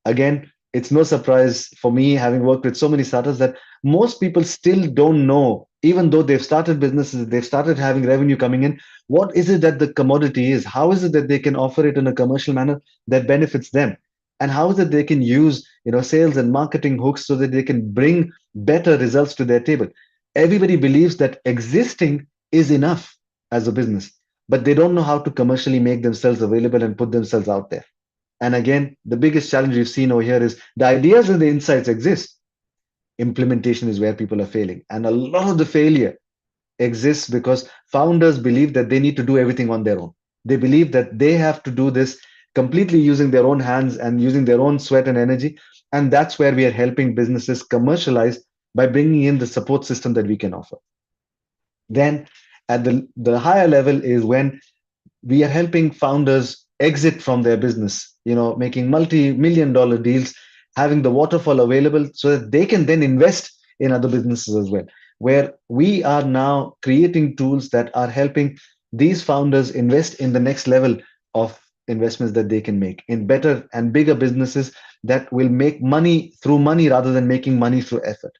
Again, it's no surprise for me, having worked with so many startups, that most people still don't know, even though they've started businesses, they've started having revenue coming in, what is it that the commodity is? How is it that they can offer it in a commercial manner that benefits them? And how is it they can use, sales and marketing hooks so that they can bring better results to their table? Everybody believes that existing is enough as a business, but they don't know how to commercially make themselves available and put themselves out there. And again, the biggest challenge we've seen over here is the ideas and the insights exist. Implementation is where people are failing. And a lot of the failure exists because founders believe that they need to do everything on their own. They believe that they have to do this completely using their own hands and using their own sweat and energy. And that's where we are helping businesses commercialize by bringing in the support system that we can offer. Then at the higher level is when we are helping founders exit from their business, making multi-million dollar deals, having the waterfall available so that they can then invest in other businesses as well, where we are now creating tools that are helping these founders invest in the next level of investments that they can make in better and bigger businesses that will make money through money rather than making money through effort.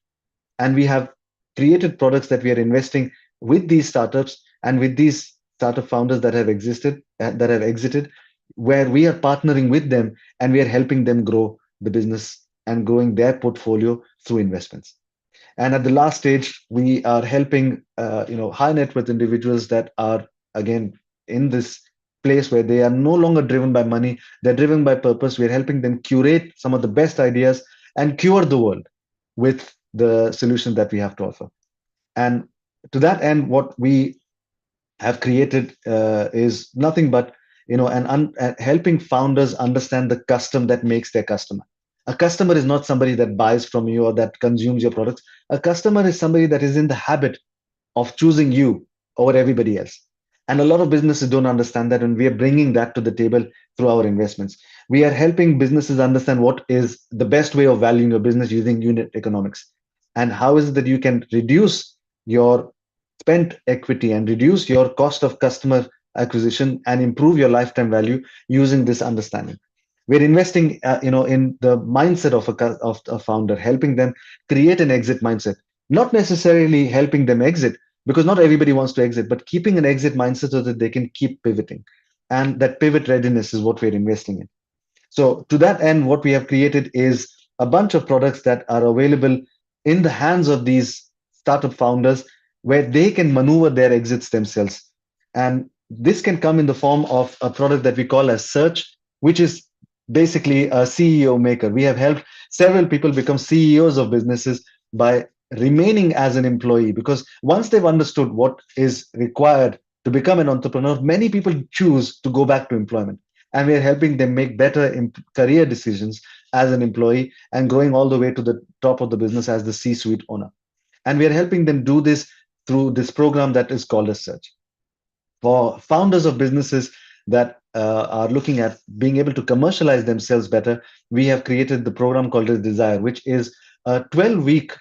And we have created products that we are investing with these startups and with these startup founders that have existed, that have exited, where we are partnering with them and we are helping them grow the business and growing their portfolio through investments. And at the last stage, we are helping high net worth individuals that are again in this place where they are no longer driven by money, they're driven by purpose. We're helping them curate some of the best ideas and cure the world with the solution that we have to offer. And to that end, what we have created is nothing but helping founders understand the custom that makes their customer. A customer is not somebody that buys from you or that consumes your products. A customer is somebody that is in the habit of choosing you over everybody else. And a lot of businesses don't understand that, and we are bringing that to the table through our investments. We are helping businesses understand what is the best way of valuing your business using unit economics, and how is it that you can reduce your spent equity and reduce your cost of customer acquisition and improve your lifetime value using this understanding. We're investing, in the mindset of of a founder, helping them create an exit mindset, not necessarily helping them exit because not everybody wants to exit, but keeping an exit mindset so that they can keep pivoting. And that pivot readiness is what we're investing in. So, to that end, what we have created is a bunch of products that are available in the hands of these startup founders where they can maneuver their exits themselves. And this can come in the form of a product that we call as Search, which is basically a CEO maker. We have helped several people become CEOs of businesses by remaining as an employee, because once they've understood what is required to become an entrepreneur, many people choose to go back to employment. And we are helping them make better career decisions as an employee and growing all the way to the top of the business as the C-suite owner. And we are helping them do this through this program that is called as Search. For founders of businesses that are looking at being able to commercialize themselves better, we have created the program called as Desire, which is a 12-week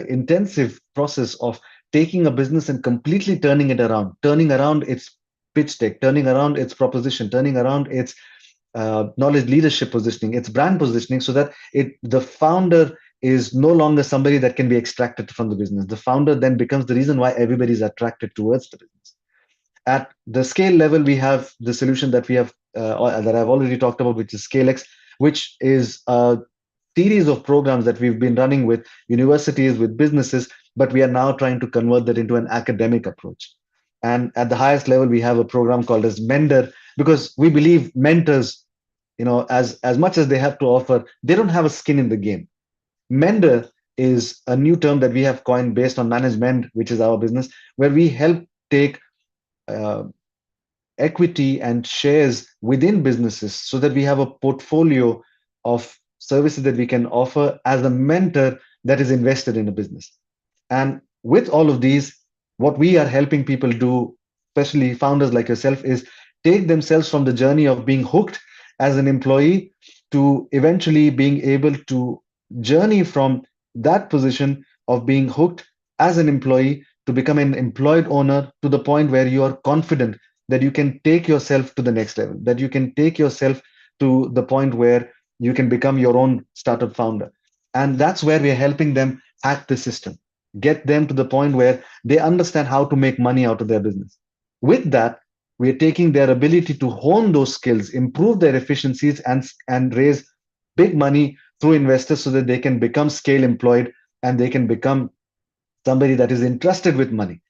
intensive process of taking a business and completely turning around its pitch deck, turning around its proposition, turning around its knowledge leadership positioning, its brand positioning, so that the founder is no longer somebody that can be extracted from the business. The founder then becomes the reason why everybody is attracted towards the business. At the scale level, we have the solution that we have that I've already talked about, which is ScaleX, which is a series of programs that we've been running with universities, with businesses, but we are now trying to convert that into an academic approach. And at the highest level, we have a program called as Mentor, because we believe mentors, as much as they have to offer, they don't have a skin in the game. Mentor is a new term that we have coined based on management, which is our business, where we help take uh, equity and shares within businesses so that we have a portfolio of services that we can offer as a mentor that is invested in a business. And with all of these, what we are helping people do, especially founders like yourself, is take themselves from the journey of being hooked as an employee to eventually being able to journey from that position of being hooked as an employee to become an employed owner to the point where you are confident that you can take yourself to the next level, that you can take yourself to the point where you can become your own startup founder. And that's where we're helping them hack the system, get them to the point where they understand how to make money out of their business. With that, we're taking their ability to hone those skills, improve their efficiencies, and raise big money through investors so that they can become scale employed and they can become somebody that is entrusted with money.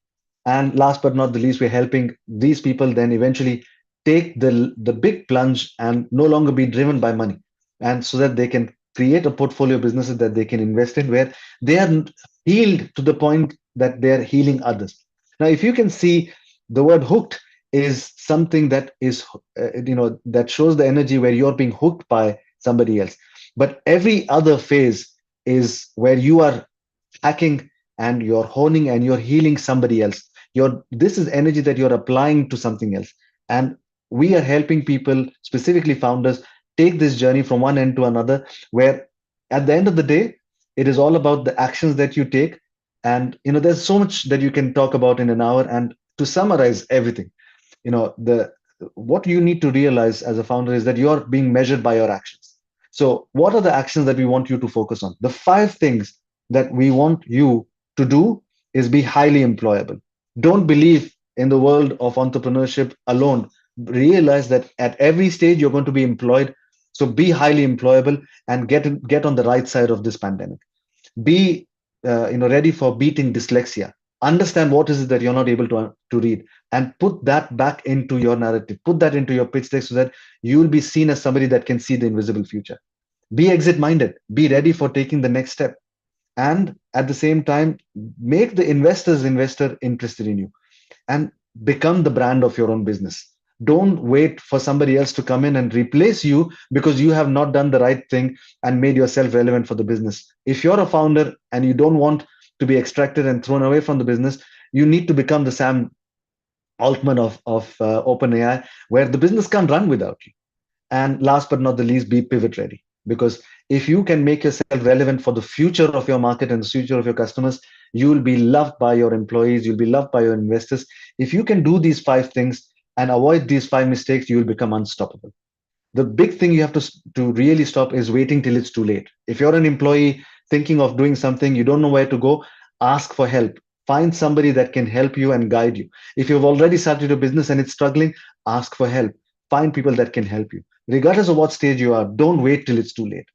And last but not the least, we're helping these people then eventually take the big plunge and no longer be driven by money. And so that they can create a portfolio of businesses that they can invest in where they are healed to the point that they're healing others. Now, if you can see, the word hooked is something that is, that shows the energy where you're being hooked by somebody else. But every other phase is where you are hacking and you're honing and you're healing somebody else. This is energy that you're applying to something else. And we are helping people, specifically founders, take this journey from one end to another, where at the end of the day, it is all about the actions that you take. And there's so much that you can talk about in an hour. And to summarize everything, the what you need to realize as a founder is that you're being measured by your actions. So what are the actions that we want you to focus on? The five things that we want you to do is be highly employable. Don't believe in the world of entrepreneurship alone. Realize that at every stage you're going to be employed. So be highly employable and get on the right side of this pandemic. Be ready for beating dyslexia. Understand what is it that you're not able to read, and put that back into your narrative, put that into your pitch deck so that you will be seen as somebody that can see the invisible future. Be exit minded, be ready for taking the next step, and at the same time make the investors investor interested in you, and become the brand of your own business. Don't wait for somebody else to come in and replace you because you have not done the right thing and made yourself relevant for the business. If you're a founder and you don't want to be extracted and thrown away from the business, you need to become the Sam Altman of OpenAI, where the business can't run without you. And last but not the least, be pivot ready. Because if you can make yourself relevant for the future of your market and the future of your customers, you will be loved by your employees, you'll be loved by your investors. If you can do these five things and avoid these five mistakes, you will become unstoppable. The big thing you have to really stop is waiting till it's too late. If you're an employee thinking of doing something, you don't know where to go, ask for help. Find somebody that can help you and guide you. If you've already started a business and it's struggling, ask for help. Find people that can help you. Regardless of what stage you are, don't wait till it's too late.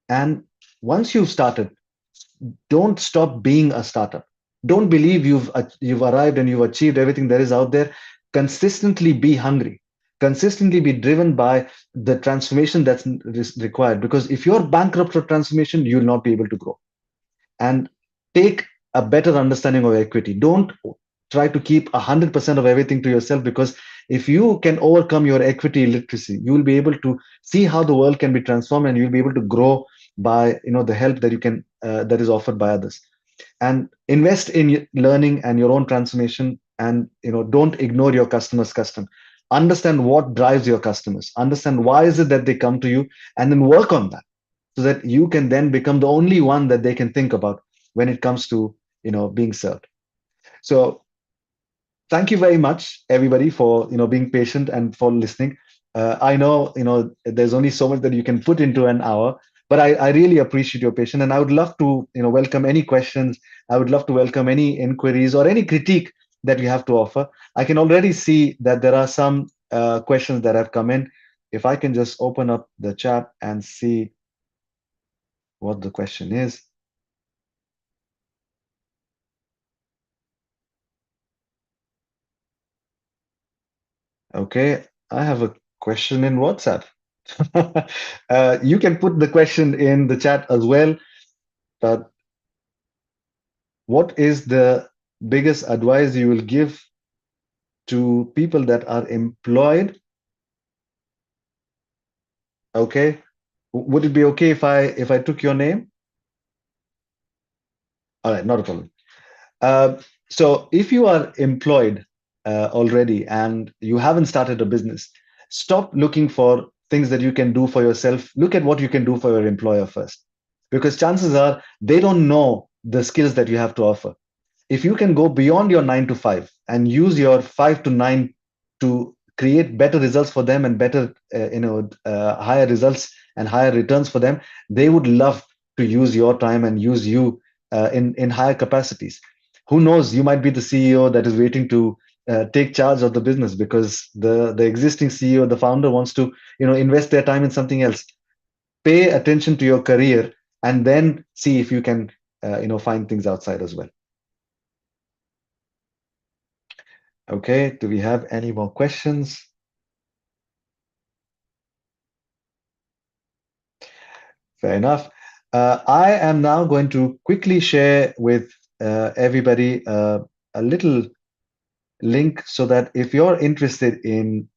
And once you've started, don't stop being a startup. Don't believe you've arrived and you've achieved everything there is out there. Consistently be hungry. Consistently be driven by the transformation that's required. Because if you're bankrupt for transformation, you'll not be able to grow. And take a better understanding of equity. Don't try to keep 100% of everything to yourself, because if you can overcome your equity illiteracy, you will be able to see how the world can be transformed, and you'll be able to grow by the help that you can that is offered by others. And invest in learning and your own transformation, and don't ignore your customers custom. Understand what drives your customers, understand why is it that they come to you, and then work on that so that you can then become the only one that they can think about when it comes to being served. So thank you very much, everybody, for being patient and for listening. I know there's only so much that you can put into an hour, but I really appreciate your patience, and I would love to welcome any questions. I would love to welcome any inquiries or any critique that you have to offer. I can already see that there are some questions that have come in. If I can just open up the chat and see what the question is. Okay, I have a question in WhatsApp. You can put the question in the chat as well. But what is the biggest advice you will give to people that are employed? Okay, would it be okay if I took your name? All right, not a problem. So if you are employed already and you haven't started a business, stop looking for things that you can do for yourself. Look at what you can do for your employer first. because chances are they don't know the skills that you have to offer. If you can go beyond your 9 to 5 and use your 5 to 9 to create better results for them and better higher results and higher returns for them, they would love to use your time and use you in higher capacities. Who knows, you might be the CEO that is waiting to take charge of the business because the existing CEO, the founder, wants to invest their time in something else. Pay attention to your career and then see if you can find things outside as well. Okay, do we have any more questions? Fair enough. I am now going to quickly share with everybody a little link so that uh, if you're interested in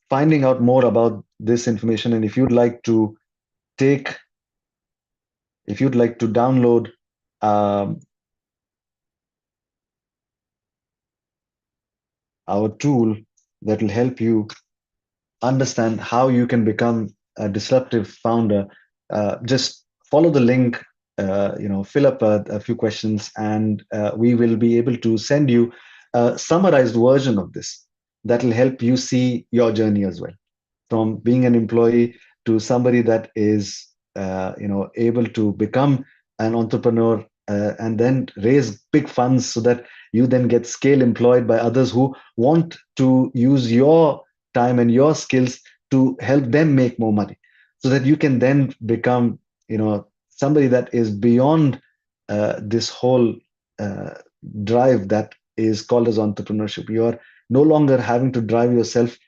finding out more about this information, and take if you'd like to download um, our tool that will help you understand how you can become a disruptive founder, just follow the link, fill up a few questions, and we will be able to send you a summarized version of this that will help you see your journey as well, from being an employee to somebody that is able to become an entrepreneur and then raise big funds so that you then get scale employed by others who want to use your time and your skills to help them make more money, so that you can then become somebody that is beyond this whole uh, drive that is called as entrepreneurship. You are no longer having to drive yourself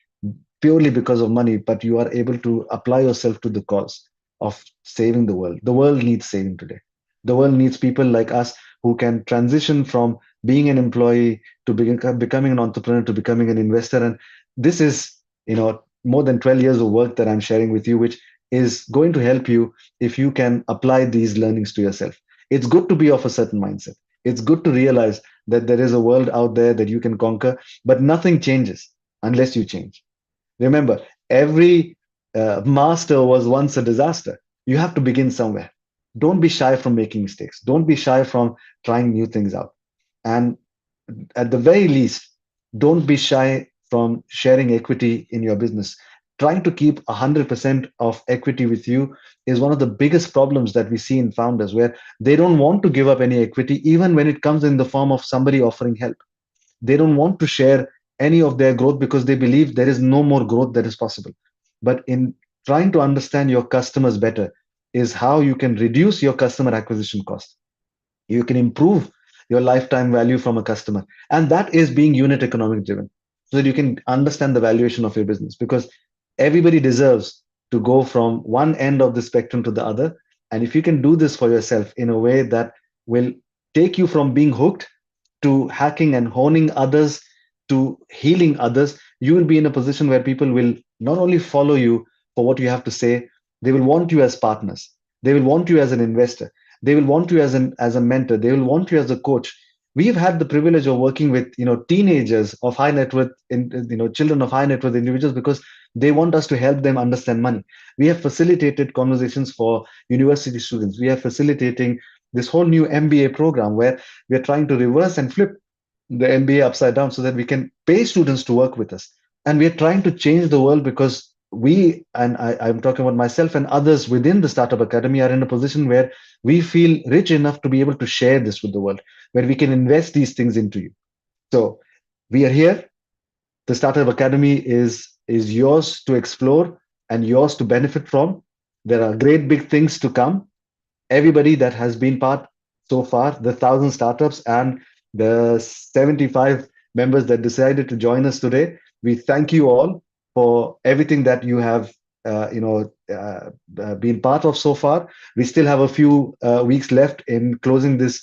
purely because of money, but you are able to apply yourself to the cause of saving the world. The world needs saving today. The world needs people like us who can transition from being an employee to becoming an entrepreneur to becoming an investor. And this is, more than 12 years of work that I'm sharing with you, which is going to help you if you can apply these learnings to yourself. It's good to be of a certain mindset. It's good to realize that there is a world out there that you can conquer, but nothing changes unless you change. Remember, every master was once a disaster. You have to begin somewhere. Don't be shy from making mistakes. Don't be shy from trying new things out. And at the very least, don't be shy from sharing equity in your business. Trying to keep 100% of equity with you is one of the biggest problems that we see in founders, where they don't want to give up any equity, even when it comes in the form of somebody offering help. They don't want to share any of their growth because they believe there is no more growth that is possible. But in trying to understand your customers better is how you can reduce your customer acquisition cost. You can improve your lifetime value from a customer. And that is being unit economic driven, so that you can understand the valuation of your business, because everybody deserves to go from one end of the spectrum to the other. And if you can do this for yourself in a way that will take you from being hooked to hacking and honing others to healing others, you will be in a position where people will not only follow you for what you have to say, they will want you as partners. They will want you as an investor. They will want you as a mentor. They will want you as a coach. We've had the privilege of working with teenagers of high net worth, children of high net worth individuals, because they want us to help them understand money. We have facilitated conversations for university students. We are facilitating this whole new MBA program where we are trying to reverse and flip the MBA upside down so that we can pay students to work with us. And we are trying to change the world because I'm talking about myself and others within the Startup Academy, are in a position where we feel rich enough to be able to share this with the world, where we can invest these things into you. So we are here. The Startup Academy is yours to explore and yours to benefit from. There are great big things to come. Everybody that has been part so far, the 1,000 startups and the 75 members that decided to join us today, we thank you all for everything that you have been part of so far. We still have a few weeks left in closing this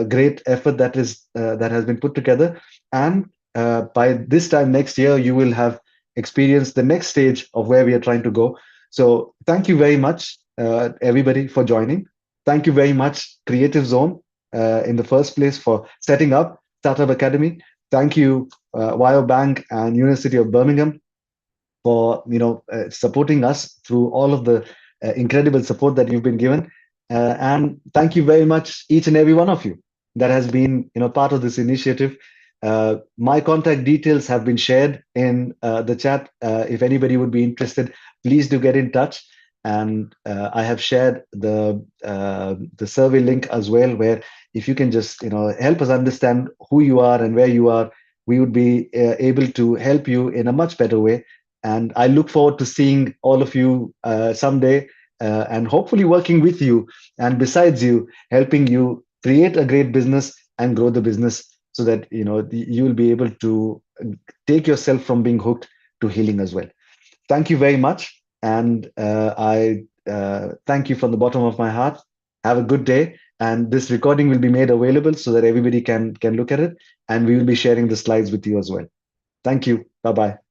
great effort that has been put together. And by this time next year, you will have experienced the next stage of where we are trying to go. So thank you very much, everybody, for joining. Thank you very much, Creative Zone, in the first place, for setting up Startup Academy. Thank you, Bank and University of Birmingham, for supporting us through all of the incredible support that you've been given. And thank you very much, each and every one of you that has been part of this initiative. My contact details have been shared in the chat. If anybody would be interested, please do get in touch. And I have shared the survey link as well, where if you can just help us understand who you are and where you are, we would be able to help you in a much better way. And I look forward to seeing all of you someday, and hopefully working with you and besides you, helping you create a great business and grow the business so that you will be able to take yourself from being hooked to healing as well. Thank you very much. And I thank you from the bottom of my heart. Have a good day. And this recording will be made available so that everybody can look at it. And we will be sharing the slides with you as well. Thank you. Bye bye.